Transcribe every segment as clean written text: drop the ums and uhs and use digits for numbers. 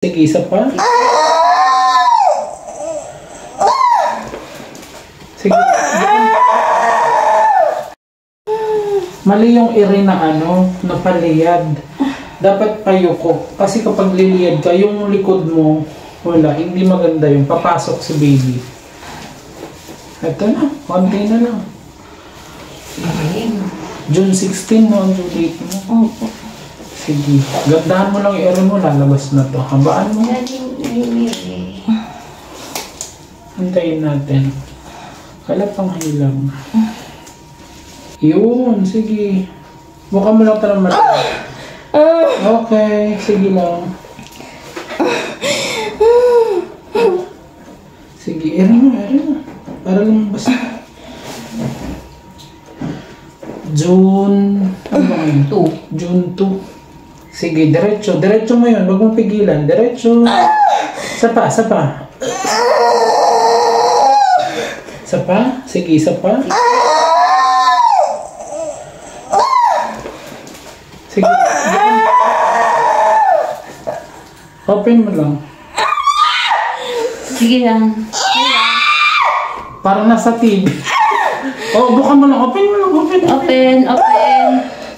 Sige, isa pa. Sige. Mali yung iri na na paliyad. Dapat payuko. Kasi kapag liliyad ka, yung likod mo, wala. Hindi maganda yung papasok si baby. Ito na. Konti na lang. June 16 no, ang due date mo. Sige. Gandahan mo lang yung iri mo, lalabas na to. Habaan mo. Antayin natin. Kala pang hilang. Yun, sige. Buka mo lang parang mali. Okay, sige lang. Sige, eri mo. Para lang basta. June 2. June 2. Sige, diretso. Diretso mo yun. Huwag mong pigilan. Diretso. Sapa. Sapa. Sige, sapa. Sige. Open mo lang. Sige lang. Parang nasa TV. Oh, buka mo lang. Open mo lang. Open.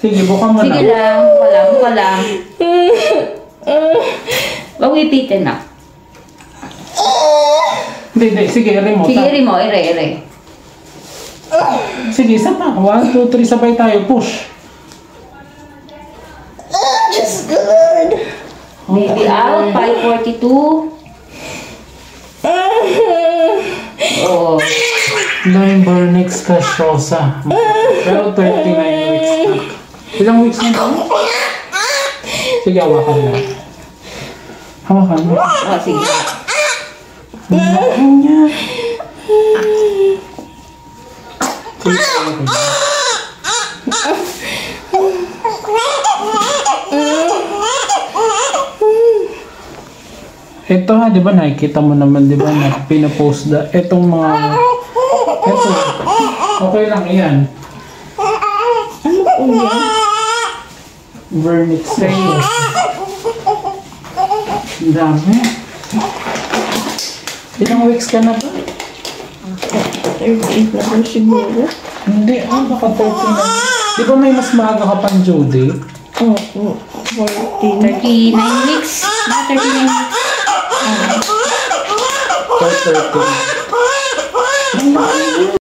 Sige, buka mo lang. Sige lang. Buka lang. Huwag ipitin na. Hindi. Sige, ere mo. Sige, ere. Sige, isa pa. 1, 2, 3, sabay tayo. Push. Just good. Baby out. 5:42. Oh. Limburnex cassiosa. Pero 39 weeks na. Ilang weeks na ba? Sige, hawakan mo. Hawakan mo. Oh, sige. Hawakan niya. Sige, hawakan niya. Ito nga, di ba, nakikita mo naman, di ba, na pinapost da. Itong mga, ito, okay lang yan. Ano po yan? Vernix sa'yo. Ang dami. Ilang weeks ka na ba? 38 na po siguro. Hindi, baka 30 na. Di ba may mas maaga ka pang due date? Opo, 14. 39 weeks. 39 weeks. 30.